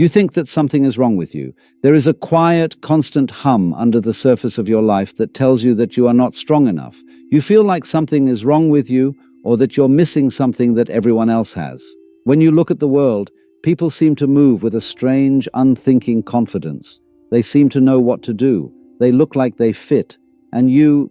You think that something is wrong with you. There is a quiet, constant hum under the surface of your life that tells you that you are not strong enough. You feel like something is wrong with you, or that you're missing something that everyone else has. When you look at the world, people seem to move with a strange, unthinking confidence. They seem to know what to do. They look like they fit. And you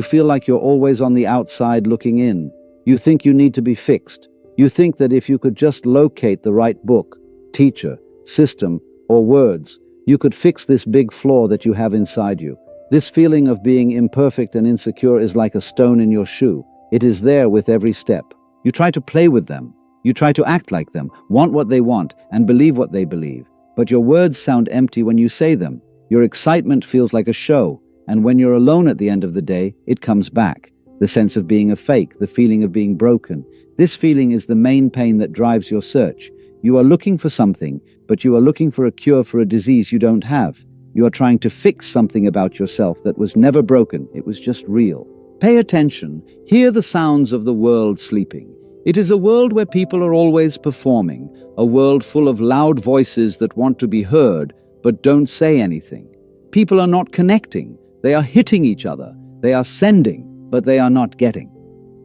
feel like you're always on the outside looking in. You think you need to be fixed. You think that if you could just locate the right book, teacher, system, or words, you could fix this big flaw that you have inside you. This feeling of being imperfect and insecure is like a stone in your shoe. It is there with every step. You try to play with them. You try to act like them, want what they want, and believe what they believe. But your words sound empty when you say them. Your excitement feels like a show, and when you're alone at the end of the day, it comes back. The sense of being a fake, the feeling of being broken. This feeling is the main pain that drives your search. You are looking for something, but you are looking for a cure for a disease you don't have. You are trying to fix something about yourself that was never broken, it was just real. Pay attention, hear the sounds of the world sleeping. It is a world where people are always performing, a world full of loud voices that want to be heard, but don't say anything. People are not connecting, they are hitting each other, they are sending, but they are not getting.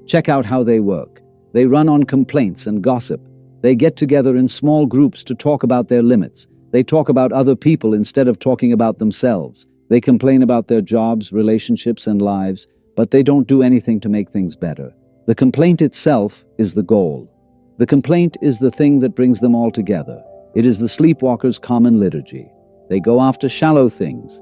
Check out how they work. They run on complaints and gossip. They get together in small groups to talk about their limits. They talk about other people instead of talking about themselves. They complain about their jobs, relationships, and lives, but they don't do anything to make things better. The complaint itself is the goal. The complaint is the thing that brings them all together. It is the sleepwalker's common liturgy. They go after shallow things.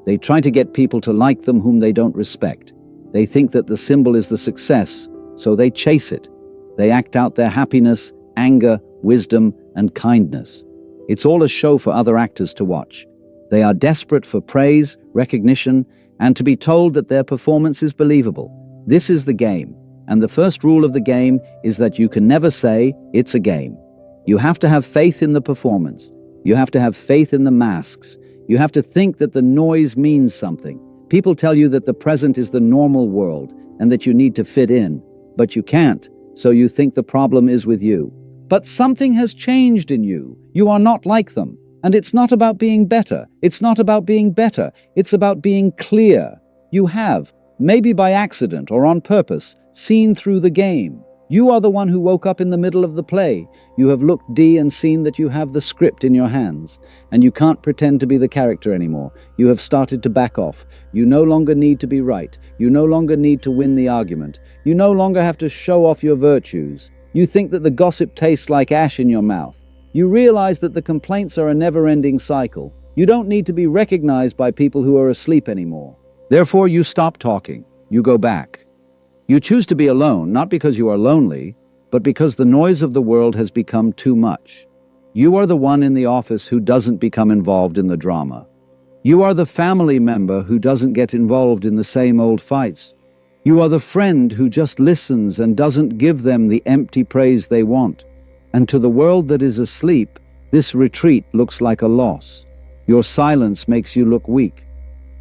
They try to get people to like them whom they don't respect. They think that the symbol is the success, so they chase it. They act out their happiness, anger, wisdom, and kindness. It's all a show for other actors to watch. They are desperate for praise, recognition, and to be told that their performance is believable. This is the game, and the first rule of the game is that you can never say, "It's a game." You have to have faith in the performance. You have to have faith in the masks. You have to think that the noise means something. People tell you that the present is the normal world, and that you need to fit in, but you can't. So you think the problem is with you. But something has changed in you. You are not like them. And it's not about being better. It's not about being better. It's about being clear. You have, maybe by accident or on purpose, seen through the game. You are the one who woke up in the middle of the play. You have looked and seen that you have the script in your hands, and you can't pretend to be the character anymore. You have started to back off. You no longer need to be right. You no longer need to win the argument. You no longer have to show off your virtues. You think that the gossip tastes like ash in your mouth. You realize that the complaints are a never-ending cycle. You don't need to be recognized by people who are asleep anymore. Therefore, you stop talking. You go back. You choose to be alone, not because you are lonely, but because the noise of the world has become too much. You are the one in the office who doesn't become involved in the drama. You are the family member who doesn't get involved in the same old fights. You are the friend who just listens and doesn't give them the empty praise they want. And to the world that is asleep, this retreat looks like a loss. Your silence makes you look weak.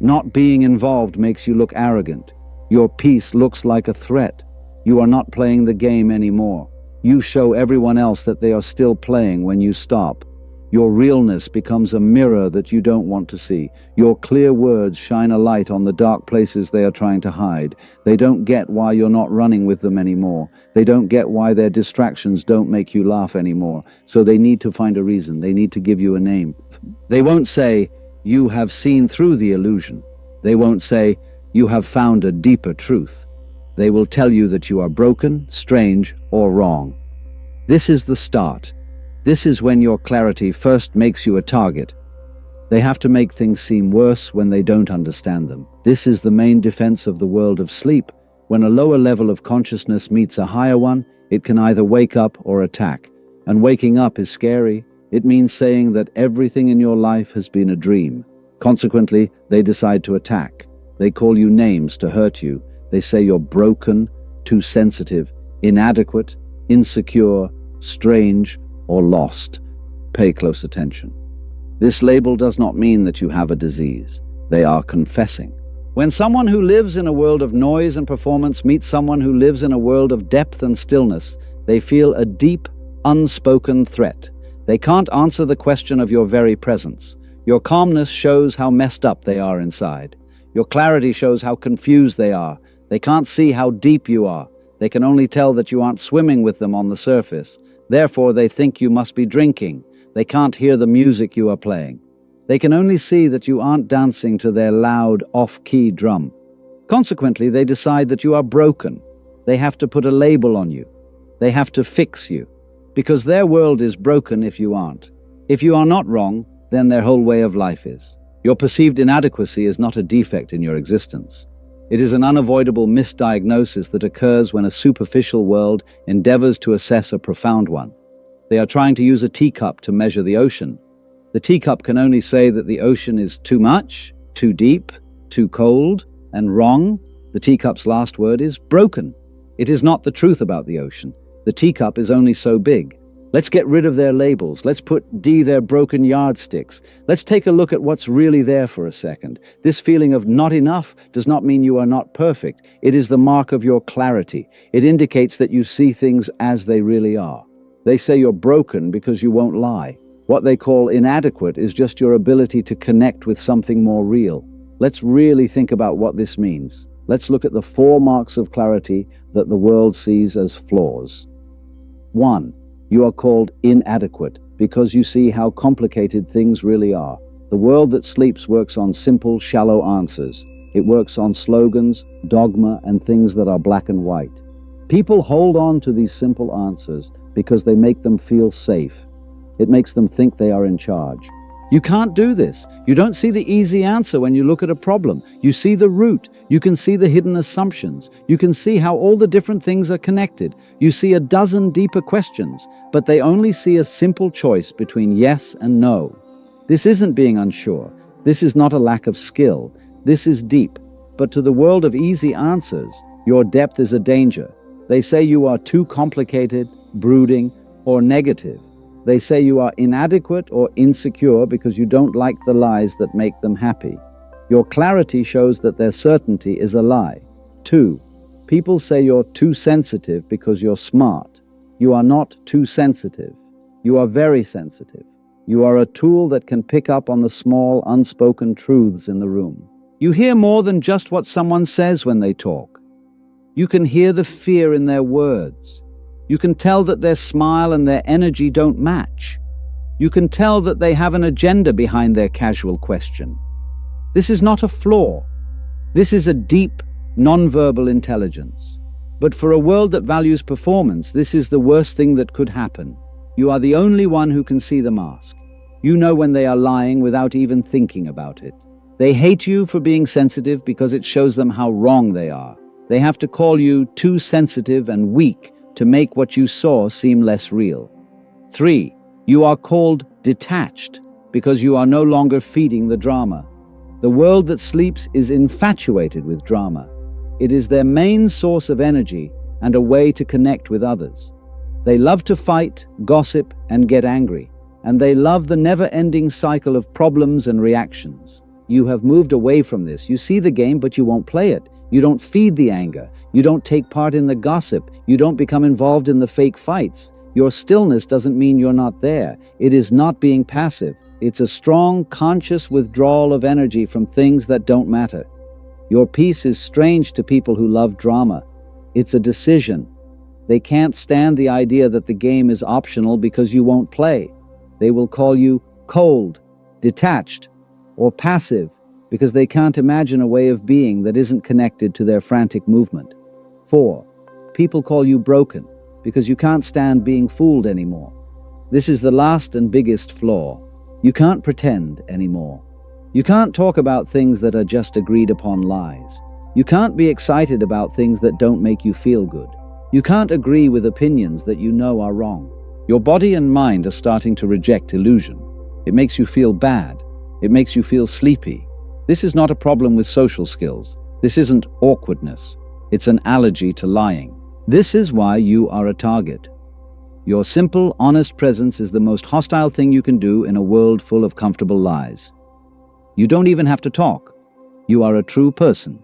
Not being involved makes you look arrogant. Your peace looks like a threat. You are not playing the game anymore. You show everyone else that they are still playing when you stop. Your realness becomes a mirror that you don't want to see. Your clear words shine a light on the dark places they are trying to hide. They don't get why you're not running with them anymore. They don't get why their distractions don't make you laugh anymore. So they need to find a reason. They need to give you a name. They won't say, "You have seen through the illusion." They won't say, "You have found a deeper truth." They will tell you that you are broken, strange, or wrong. This is the start. This is when your clarity first makes you a target. They have to make things seem worse when they don't understand them. This is the main defense of the world of sleep. When a lower level of consciousness meets a higher one, it can either wake up or attack. And waking up is scary. It means saying that everything in your life has been a dream. Consequently, they decide to attack. They call you names to hurt you. They say you're broken, too sensitive, inadequate, insecure, strange, or lost. Pay close attention. This label does not mean that you have a disease. They are confessing. When someone who lives in a world of noise and performance meets someone who lives in a world of depth and stillness, they feel a deep, unspoken threat. They can't answer the question of your very presence. Your calmness shows how messed up they are inside. Your clarity shows how confused they are. They can't see how deep you are. They can only tell that you aren't swimming with them on the surface. Therefore, they think you must be drinking. They can't hear the music you are playing. They can only see that you aren't dancing to their loud, off-key drum. Consequently, they decide that you are broken. They have to put a label on you. They have to fix you. Because their world is broken if you aren't. If you are not wrong, then their whole way of life is. Your perceived inadequacy is not a defect in your existence. It is an unavoidable misdiagnosis that occurs when a superficial world endeavors to assess a profound one. They are trying to use a teacup to measure the ocean. The teacup can only say that the ocean is too much, too deep, too cold, and wrong. The teacup's last word is broken. It is not the truth about the ocean. The teacup is only so big. Let's get rid of their labels. Let's put their broken yardsticks. Let's take a look at what's really there for a second. This feeling of not enough does not mean you are not perfect. It is the mark of your clarity. It indicates that you see things as they really are. They say you're broken because you won't lie. What they call inadequate is just your ability to connect with something more real. Let's really think about what this means. Let's look at the 4 marks of clarity that the world sees as flaws. 1. You are called inadequate because you see how complicated things really are. The world that sleeps works on simple, shallow answers. It works on slogans, dogma, and things that are black and white. People hold on to these simple answers because they make them feel safe. It makes them think they are in charge. You can't do this. You don't see the easy answer when you look at a problem. You see the root. You can see the hidden assumptions. You can see how all the different things are connected. You see a dozen deeper questions, but they only see a simple choice between yes and no. This isn't being unsure. This is not a lack of skill. This is deep. But to the world of easy answers, your depth is a danger. They say you are too complicated, brooding, or negative. They say you are inadequate or insecure because you don't like the lies that make them happy. Your clarity shows that their certainty is a lie. 2. People say you're too sensitive because you're smart. You are not too sensitive. You are very sensitive. You are a tool that can pick up on the small, unspoken truths in the room. You hear more than just what someone says when they talk. You can hear the fear in their words. You can tell that their smile and their energy don't match. You can tell that they have an agenda behind their casual question. This is not a flaw. This is a deep, nonverbal intelligence. But for a world that values performance, this is the worst thing that could happen. You are the only one who can see the mask. You know when they are lying without even thinking about it. They hate you for being sensitive because it shows them how wrong they are. They have to call you too sensitive and weak to make what you saw seem less real. 3. You are called detached because you are no longer feeding the drama. The world that sleeps is infatuated with drama. It is their main source of energy and a way to connect with others. They love to fight, gossip, and get angry, and they love the never-ending cycle of problems and reactions. You have moved away from this. You see the game, but you won't play it. You don't feed the anger. You don't take part in the gossip. You don't become involved in the fake fights. Your stillness doesn't mean you're not there. It is not being passive. It's a strong, conscious withdrawal of energy from things that don't matter. Your peace is strange to people who love drama. It's a decision. They can't stand the idea that the game is optional because you won't play. They will call you cold, detached, or passive because they can't imagine a way of being that isn't connected to their frantic movement. 4. People call you broken because you can't stand being fooled anymore. This is the last and biggest flaw. You can't pretend anymore. You can't talk about things that are just agreed upon lies. You can't be excited about things that don't make you feel good. You can't agree with opinions that you know are wrong. Your body and mind are starting to reject illusion. It makes you feel bad. It makes you feel sleepy. This is not a problem with social skills. This isn't awkwardness. It's an allergy to lying. This is why you are a target. Your simple, honest presence is the most hostile thing you can do in a world full of comfortable lies. You don't even have to talk. You are a true person.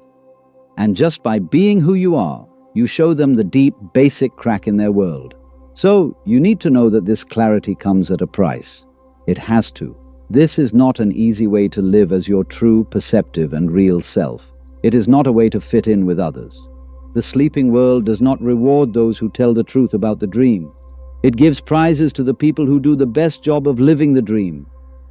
And just by being who you are, you show them the deep, basic crack in their world. So, you need to know that this clarity comes at a price. It has to. This is not an easy way to live as your true, perceptive, and real self. It is not a way to fit in with others. The sleeping world does not reward those who tell the truth about the dream. It gives prizes to the people who do the best job of living the dream.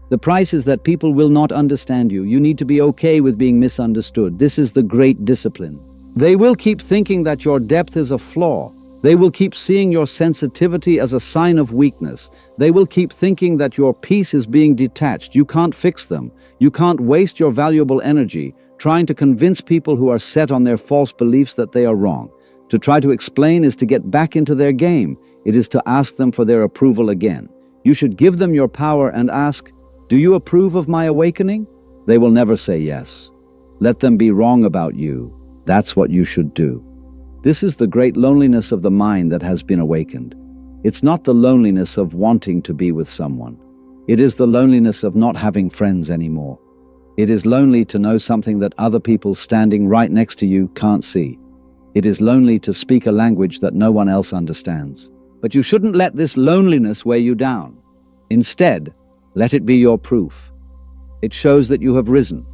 The price is that people will not understand you. You need to be okay with being misunderstood. This is the great discipline. They will keep thinking that your depth is a flaw. They will keep seeing your sensitivity as a sign of weakness. They will keep thinking that your peace is being detached. You can't fix them. You can't waste your valuable energy trying to convince people who are set on their false beliefs that they are wrong. To try to explain is to get back into their game. It is to ask them for their approval again. You should give them your power and ask, "Do you approve of my awakening?" They will never say yes. Let them be wrong about you. That's what you should do. This is the great loneliness of the mind that has been awakened. It's not the loneliness of wanting to be with someone. It is the loneliness of not having friends anymore. It is lonely to know something that other people standing right next to you can't see. It is lonely to speak a language that no one else understands. But you shouldn't let this loneliness weigh you down. Instead, let it be your proof. It shows that you have risen.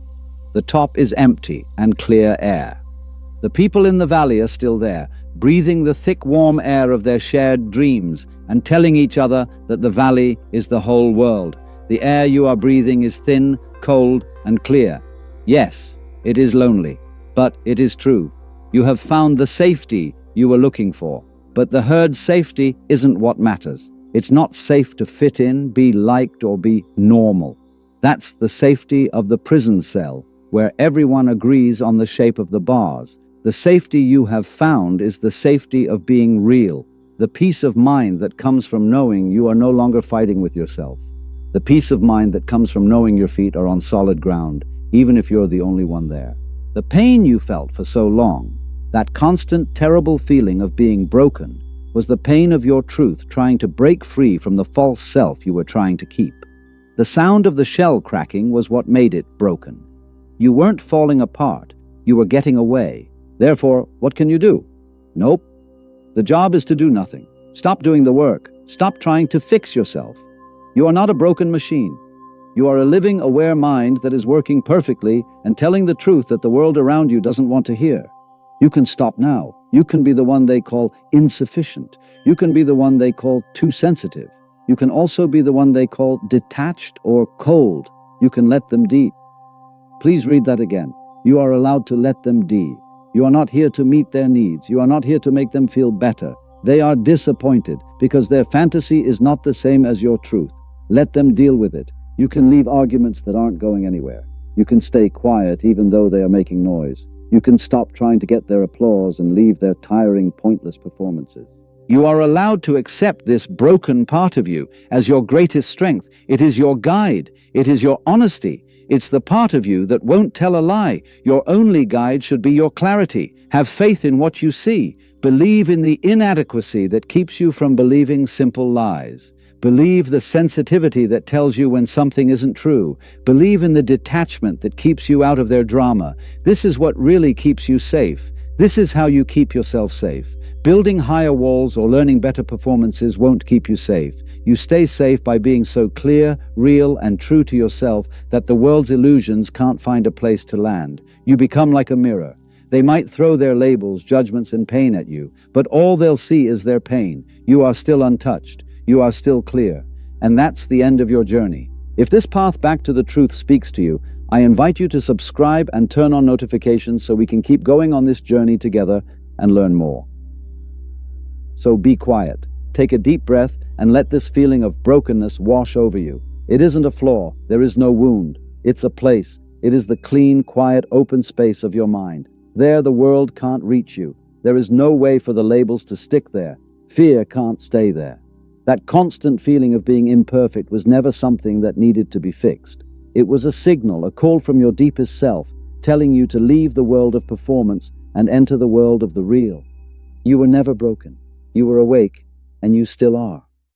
The top is empty and clear air. The people in the valley are still there, breathing the thick, warm air of their shared dreams and telling each other that the valley is the whole world. The air you are breathing is thin, cold, and clear. Yes, it is lonely, but it is true. You have found the safety you were looking for, but the herd's safety isn't what matters. It's not safe to fit in, be liked, or be normal. That's the safety of the prison cell, where everyone agrees on the shape of the bars. The safety you have found is the safety of being real, the peace of mind that comes from knowing you are no longer fighting with yourself. The peace of mind that comes from knowing your feet are on solid ground, even if you're the only one there. The pain you felt for so long, that constant, terrible feeling of being broken, was the pain of your truth trying to break free from the false self you were trying to keep. The sound of the shell cracking was what made it broken. You weren't falling apart, you were getting away. Therefore, what can you do? Nope. The job is to do nothing. Stop doing the work. Stop trying to fix yourself. You are not a broken machine. You are a living, aware mind that is working perfectly and telling the truth that the world around you doesn't want to hear. You can stop now. You can be the one they call insufficient. You can be the one they call too sensitive. You can also be the one they call detached or cold. You can let them be. Please read that again. You are allowed to let them be. You are not here to meet their needs. You are not here to make them feel better. They are disappointed because their fantasy is not the same as your truth. Let them deal with it. You can leave arguments that aren't going anywhere. You can stay quiet even though they are making noise. You can stop trying to get their applause and leave their tiring, pointless performances. You are allowed to accept this broken part of you as your greatest strength. It is your guide. It is your honesty. It's the part of you that won't tell a lie. Your only guide should be your clarity. Have faith in what you see. Believe in the inadequacy that keeps you from believing simple lies. Believe the sensitivity that tells you when something isn't true. Believe in the detachment that keeps you out of their drama. This is what really keeps you safe. This is how you keep yourself safe. Building higher walls or learning better performances won't keep you safe. You stay safe by being so clear, real, and true to yourself that the world's illusions can't find a place to land. You become like a mirror. They might throw their labels, judgments, and pain at you, but all they'll see is their pain. You are still untouched. You are still clear. And that's the end of your journey. If this path back to the truth speaks to you, I invite you to subscribe and turn on notifications so we can keep going on this journey together and learn more. So be quiet. Take a deep breath and let this feeling of brokenness wash over you. It isn't a flaw. There is no wound. It's a place. It is the clean, quiet, open space of your mind. There the world can't reach you. There is no way for the labels to stick there. Fear can't stay there. That constant feeling of being imperfect was never something that needed to be fixed. It was a signal, a call from your deepest self, telling you to leave the world of performance and enter the world of the real. You were never broken. You were awake, and you still are.